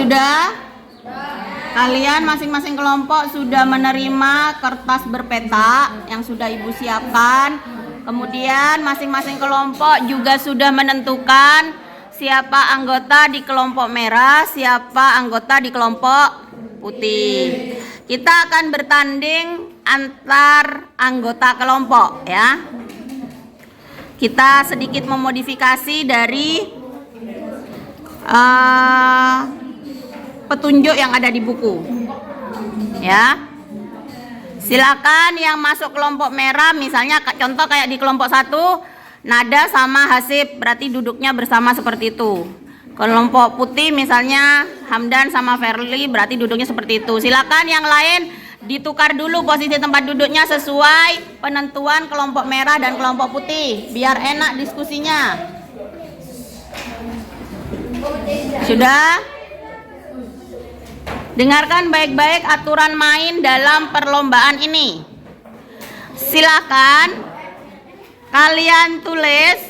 Sudah? Kalian masing-masing kelompok sudah menerima kertas berpeta yang sudah Ibu siapkan. Kemudian masing-masing kelompok juga sudah menentukan siapa anggota di kelompok merah, siapa anggota di kelompok putih. Kita akan bertanding antar anggota kelompok ya. Kita sedikit memodifikasi dari petunjuk yang ada di buku ya. Silakan yang masuk kelompok merah, misalnya contoh kayak di kelompok 1 Nada sama Hasib, berarti duduknya bersama seperti itu. Kelompok putih misalnya Hamdan sama Verly, berarti duduknya seperti itu. Silakan yang lain ditukar dulu posisi tempat duduknya sesuai penentuan kelompok merah dan kelompok putih, biar enak diskusinya. Sudah? Dengarkan baik-baik aturan main dalam perlombaan ini. Silakan kalian tulis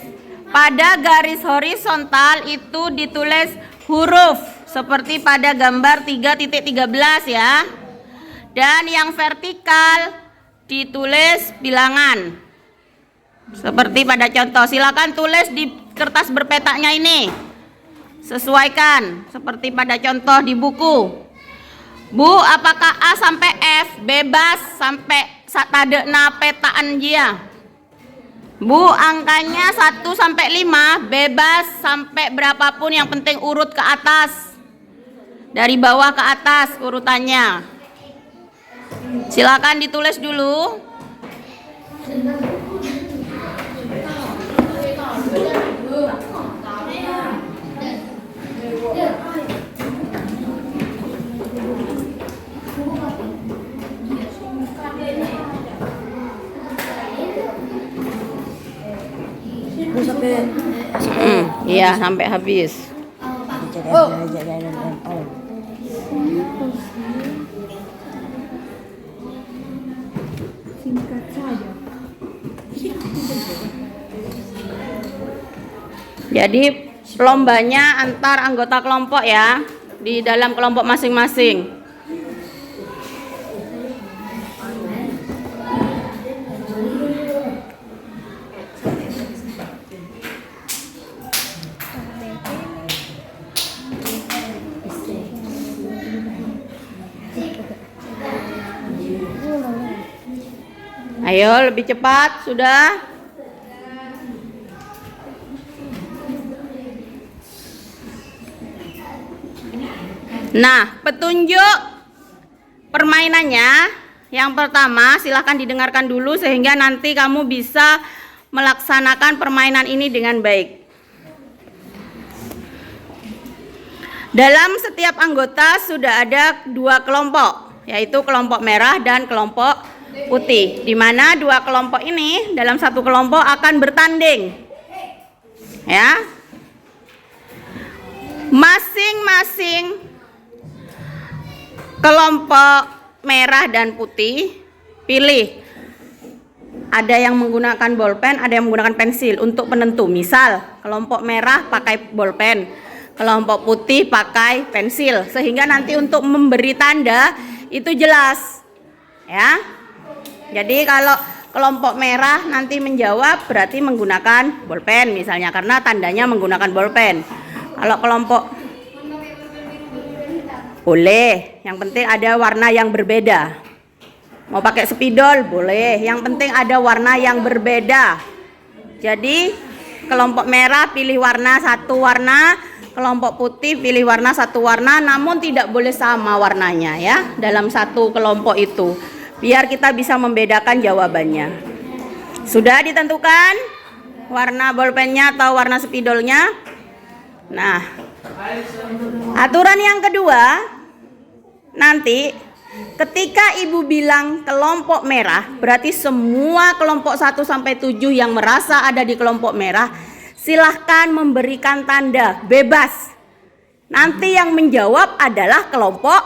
pada garis horizontal itu ditulis huruf seperti pada gambar 3.13 ya. Dan yang vertikal ditulis bilangan. Seperti pada contoh, silakan tulis di kertas berpetanya ini. Sesuaikan seperti pada contoh di buku. Bu, apakah A sampai F bebas sampai tadekna petaan dia? Bu, angkanya 1 sampai 5 bebas sampai berapapun, yang penting urut ke atas. Dari bawah ke atas urutannya. Silakan ditulis dulu. Iya, sampai habis. Singkat saja. Jadi lombanya antar anggota kelompok ya, di dalam kelompok masing-masing. Ayo lebih cepat, sudah? Nah, petunjuk permainannya yang pertama silahkan didengarkan dulu sehingga nanti kamu bisa melaksanakan permainan ini dengan baik. Dalam setiap anggota sudah ada 2 kelompok, yaitu kelompok merah dan kelompok putih, di mana 2 kelompok ini dalam satu kelompok akan bertanding ya. Masing-masing kelompok merah dan putih pilih, ada yang menggunakan bolpen, ada yang menggunakan pensil untuk penentu. Misal kelompok merah pakai bolpen, kelompok putih pakai pensil, sehingga nanti untuk memberi tanda itu jelas ya. Jadi kalau kelompok merah nanti menjawab berarti menggunakan bolpen misalnya, karena tandanya menggunakan bolpen. Kalau kelompok boleh, yang penting ada warna yang berbeda. Mau pakai spidol boleh, yang penting ada warna yang berbeda. Jadi kelompok merah pilih warna 1 warna, kelompok putih pilih warna 1 warna, namun tidak boleh sama warnanya ya dalam satu kelompok itu, biar kita bisa membedakan jawabannya. Sudah ditentukan warna bolpennya atau warna spidolnya? Nah, aturan yang kedua, nanti ketika Ibu bilang kelompok merah, berarti semua kelompok 1 sampai 7 yang merasa ada di kelompok merah, silahkan memberikan tanda bebas. Nanti yang menjawab adalah kelompok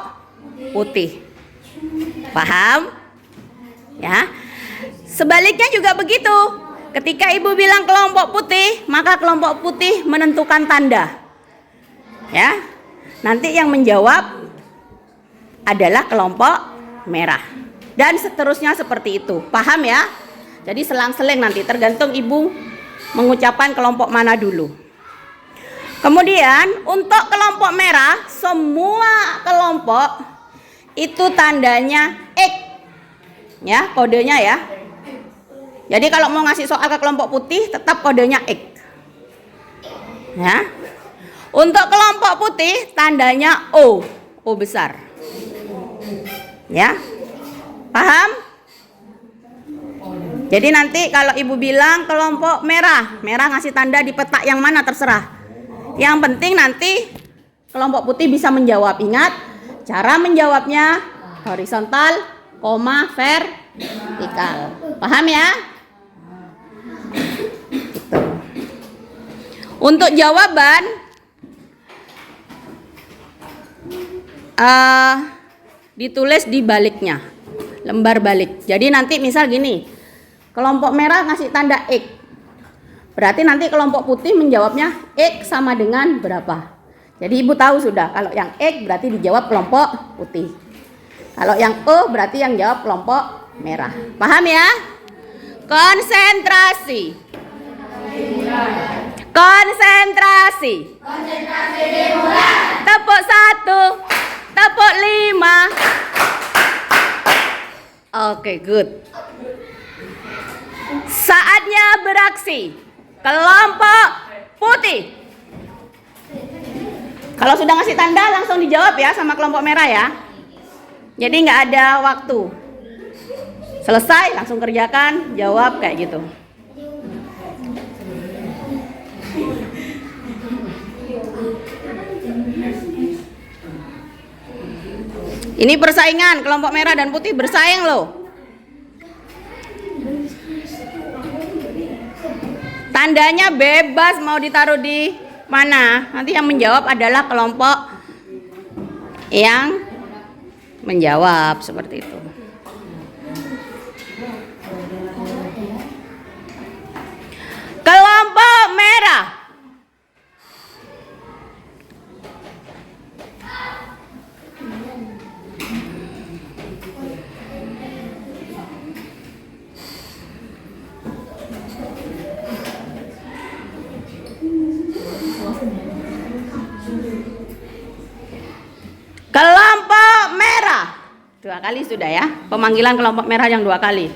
putih. Paham? Ya. Sebaliknya juga begitu. Ketika Ibu bilang kelompok putih, maka kelompok putih menentukan tanda. Ya. nanti yang menjawab adalah kelompok merah. Dan seterusnya seperti itu. Paham ya? Jadi selang-seling nanti tergantung ibu mengucapkan kelompok mana dulu. Kemudian untuk kelompok merah, semua kelompok itu tandanya X. Ya, kodenya ya. Jadi kalau mau ngasih soal ke kelompok putih tetap kodenya X. Ya. Untuk kelompok putih tandanya O, O besar. Ya. Paham? Jadi nanti kalau ibu bilang kelompok merah, merah ngasih tanda di petak yang mana terserah. Yang penting nanti kelompok putih bisa menjawab. Ingat, cara menjawabnya horizontal, koma, vertikal. Paham ya? Gitu. Untuk jawaban ditulis di baliknya, lembar balik. Jadi nanti misal gini, kelompok merah ngasih tanda X, berarti nanti kelompok putih menjawabnya X sama dengan berapa. Jadi ibu tahu sudah, kalau yang X berarti dijawab kelompok putih, kalau yang O berarti yang jawab kelompok merah. Paham ya? Konsentrasi. Konsentrasi. Konsentrasi dimulai. Tepuk 1, tepuk 5. Oke, good. Saatnya beraksi. Kelompok putih. Kalau sudah ngasih tanda langsung dijawab ya sama kelompok merah ya. Jadi nggak ada waktu. Selesai langsung kerjakan, jawab kayak gitu. Ini persaingan, kelompok merah dan putih bersaing loh. Tandanya bebas mau ditaruh di mana. Nanti yang menjawab adalah kelompok yang menjawab seperti itu. Kelompok merah. Kelompok merah. 2 kali sudah ya. Pemanggilan kelompok merah yang 2 kali.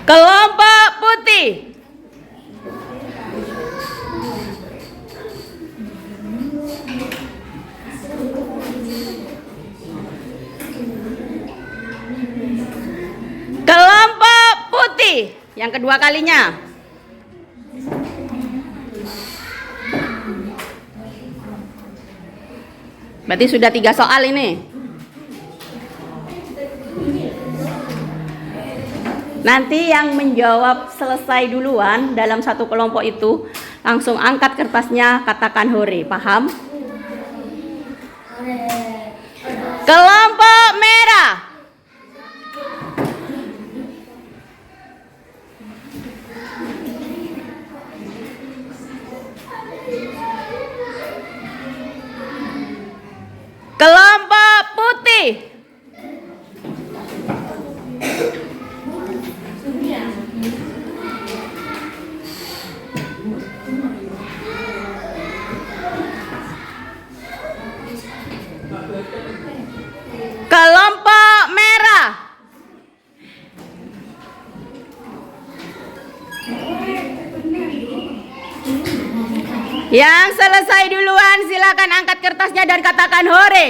Kelompok putih. Kelompok putih yang kedua kalinya. Berarti sudah 3 soal ini. Nanti yang menjawab selesai duluan dalam satu kelompok itu langsung angkat kertasnya, katakan hore. Paham? Kelompok merah. Kelompok putih. Kelompok merah. Yang selesai duluan silakan angkat kertasnya dan katakan hore.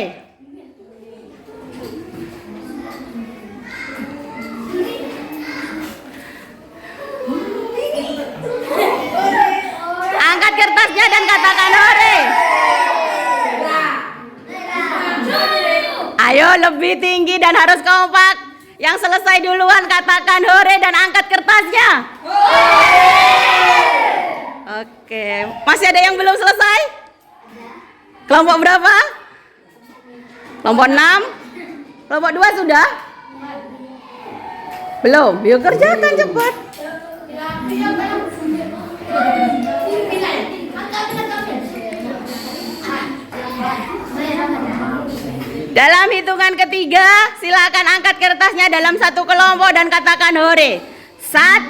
Angkat kertasnya dan katakan hore. Ayo lebih tinggi dan harus kompak. Yang selesai duluan katakan hore dan angkat kertasnya. Oke, masih ada yang belum selesai? Kelompok berapa? Kelompok 6? Kelompok 2 sudah? Belum? Yuk kerjakan cepat. Dalam hitungan ketiga, silakan angkat kertasnya dalam satu kelompok dan katakan hore. 1,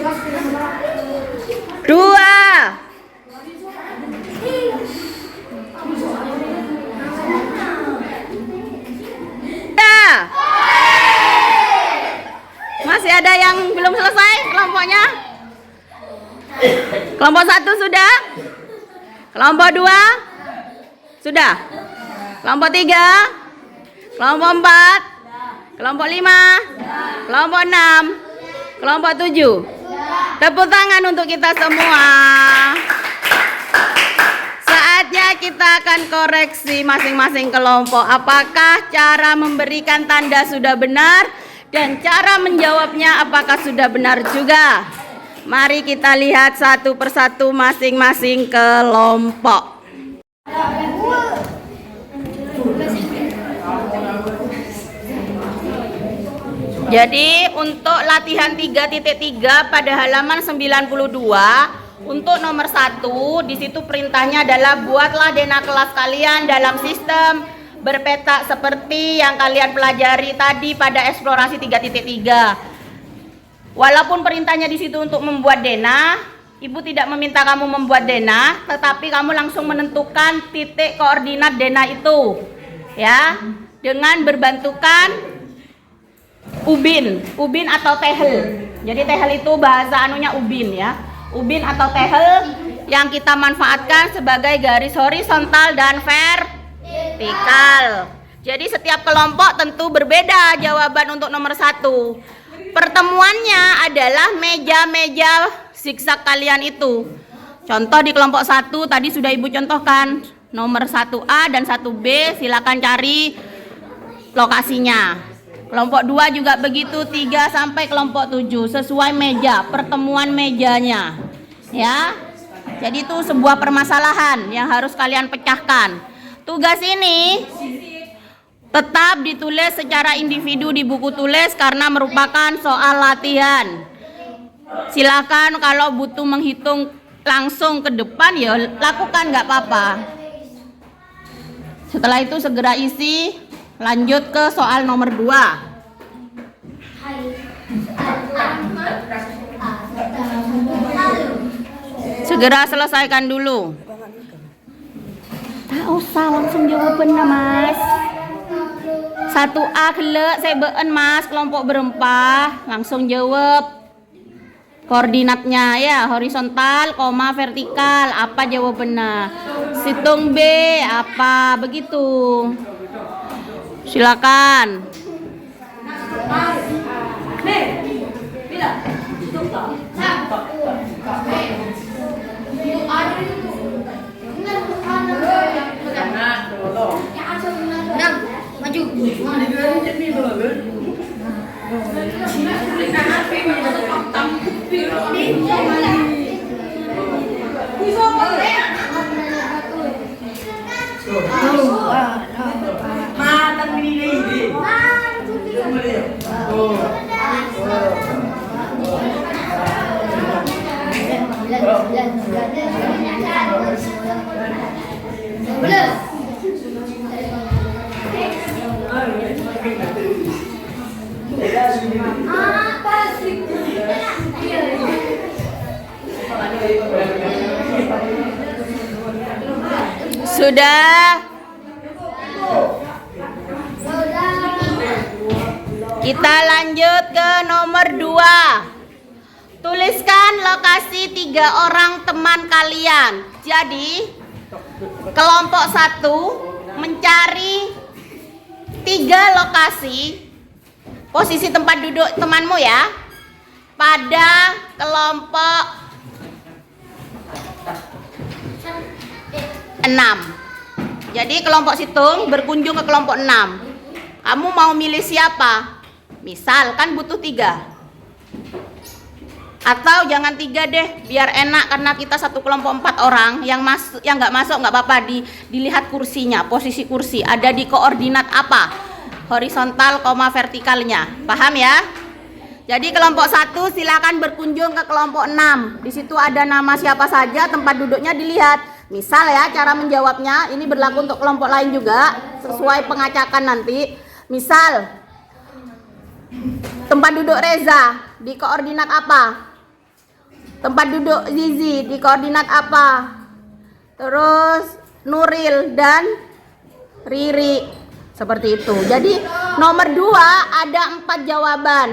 2, 3. Masih ada yang belum selesai kelompoknya? Kelompok 1 sudah? Kelompok 2? Sudah? Kelompok 3? Kelompok 4? Kelompok 5? Kelompok 6? Kelompok 7? Tepuk tangan untuk kita semua. Saatnya kita akan koreksi masing-masing kelompok. Apakah cara memberikan tanda sudah benar dan cara menjawabnya apakah sudah benar juga? Mari kita lihat satu persatu masing-masing kelompok. Jadi untuk latihan 3.3 pada halaman 92 untuk nomor 1 di situ perintahnya adalah buatlah denah kelas kalian dalam sistem berpetak seperti yang kalian pelajari tadi pada eksplorasi 3.3. Walaupun perintahnya di situ untuk membuat denah, Ibu tidak meminta kamu membuat denah, tetapi kamu langsung menentukan titik koordinat denah itu, ya, dengan berbantukan ubin atau tehel. Jadi tehel itu bahasa anunya ubin, ya, ubin atau tehel yang kita manfaatkan sebagai garis horizontal dan vertikal. Jadi setiap kelompok tentu berbeda jawaban untuk nomor 1. Pertemuannya adalah meja-meja zigzag kalian itu. Contoh di kelompok 1 tadi sudah Ibu contohkan, nomor 1A dan 1B, silakan cari lokasinya. Kelompok 2 juga begitu, 3 sampai kelompok 7 sesuai meja, pertemuan mejanya, ya. Jadi itu sebuah permasalahan yang harus kalian pecahkan. Tugas ini tetap ditulis secara individu di buku tulis karena merupakan soal latihan. Silakan kalau butuh menghitung langsung ke depan ya lakukan, nggak apa-apa. Setelah itu segera isi, lanjut ke soal nomor 2. Segera selesaikan dulu. Tak usah langsung jawabannya, Mas. 1A kelek saya been, Mas, kelompok berempah, langsung jawab koordinatnya ya, horizontal, koma, vertikal, apa jawabannya. Situng B apa begitu. Silakan. Sudah. Kita lanjut ke nomor 2. Tuliskan lokasi 3 orang teman kalian. Jadi kelompok 1 mencari 3 lokasi posisi tempat duduk temanmu ya pada kelompok 6. Jadi kelompok situng berkunjung ke kelompok 6. Kamu mau milih siapa? Misal kan butuh 3. Atau jangan 3 deh, biar enak karena kita satu kelompok 4 orang. Yang nggak masuk nggak apa-apa, dilihat kursinya, posisi kursi ada di koordinat apa, horizontal, vertikalnya. Paham ya? Jadi kelompok 1 silakan berkunjung ke kelompok 6. Di situ ada nama siapa saja, tempat duduknya dilihat. Misal ya, cara menjawabnya ini berlaku untuk kelompok lain juga, sesuai pengacakan nanti. Misal tempat duduk Reza di koordinat apa? Tempat duduk Zizi di koordinat apa? Terus Nuril dan Riri. Seperti itu. Jadi nomor 2 ada 4 jawaban.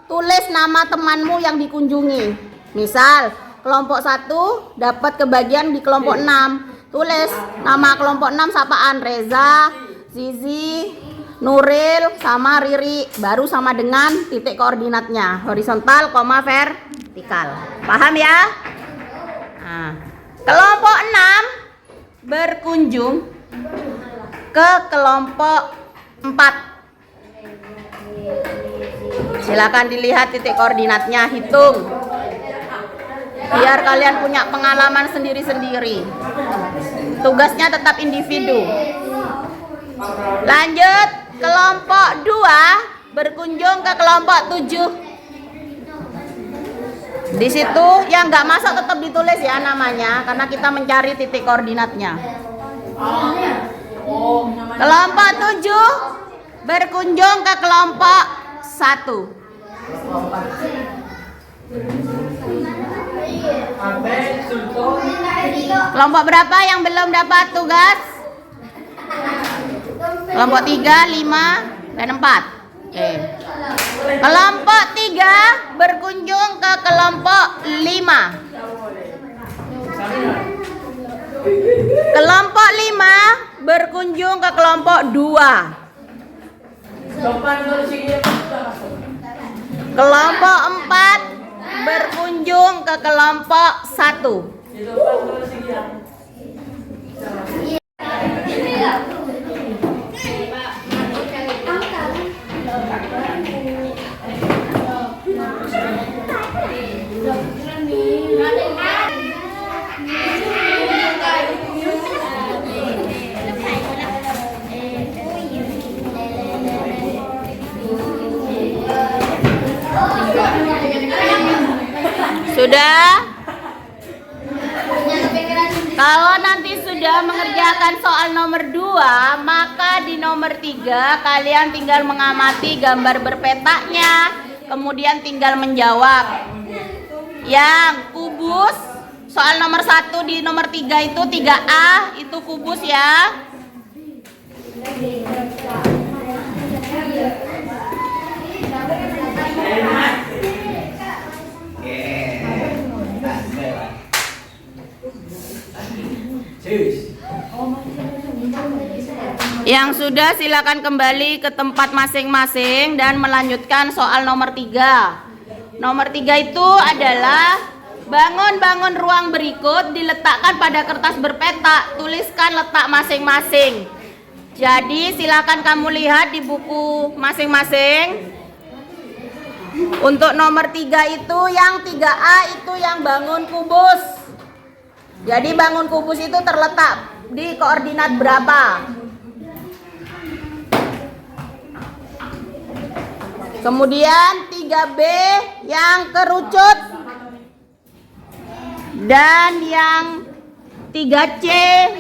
Tulis nama temanmu yang dikunjungi. Misal kelompok 1 dapat kebagian di kelompok 6. Tulis nama kelompok 6 sapaan, Reza, Zizi, Nuril sama Riri, baru sama dengan titik koordinatnya, horizontal, vertikal. Paham ya? Nah, kelompok 6 berkunjung ke kelompok 4. Silakan dilihat titik koordinatnya, hitung. Biar kalian punya pengalaman sendiri-sendiri. Tugasnya tetap individu. Lanjut, kelompok 2 berkunjung ke kelompok 7. Di situ yang nggak masuk tetap ditulis ya namanya, karena kita mencari titik koordinatnya. Kelompok 7 berkunjung ke kelompok 1. Kelompok berapa yang belum dapat tugas? Kelompok 3, 5, dan 4. Oke. Kelompok 3 berkunjung ke kelompok 5. Kelompok 5 berkunjung ke kelompok 2. Kelompok 4 berkunjung ke kelompok 1. Sudah? Kalau nanti sudah mengerjakan soal nomor 2, maka di nomor 3 kalian tinggal mengamati gambar berpetaknya, kemudian tinggal menjawab. Yang kubus, soal nomor 1 di nomor 3 itu 3A, itu kubus ya. Yang sudah silakan kembali ke tempat masing-masing dan melanjutkan soal nomor 3. Nomor 3 itu adalah bangun ruang berikut, diletakkan pada kertas berpetak, tuliskan letak masing-masing. Jadi silakan kamu lihat di buku masing-masing. Untuk nomor 3 itu yang 3A itu yang bangun kubus. Jadi bangun kubus itu terletak di koordinat berapa? Kemudian 3B yang kerucut. Dan yang 3C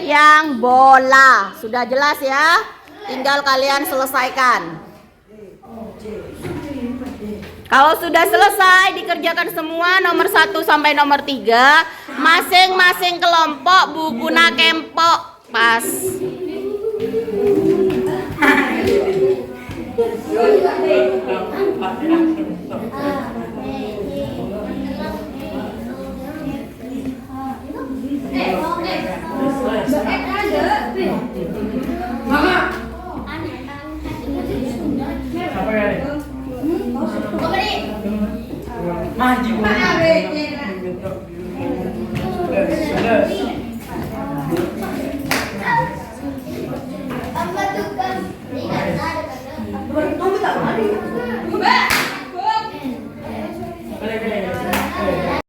yang bola. Sudah jelas ya? Tinggal kalian selesaikan. Kalau sudah selesai dikerjakan semua nomor 1 sampai nomor 3, masing-masing kelompok buguna kempok pas.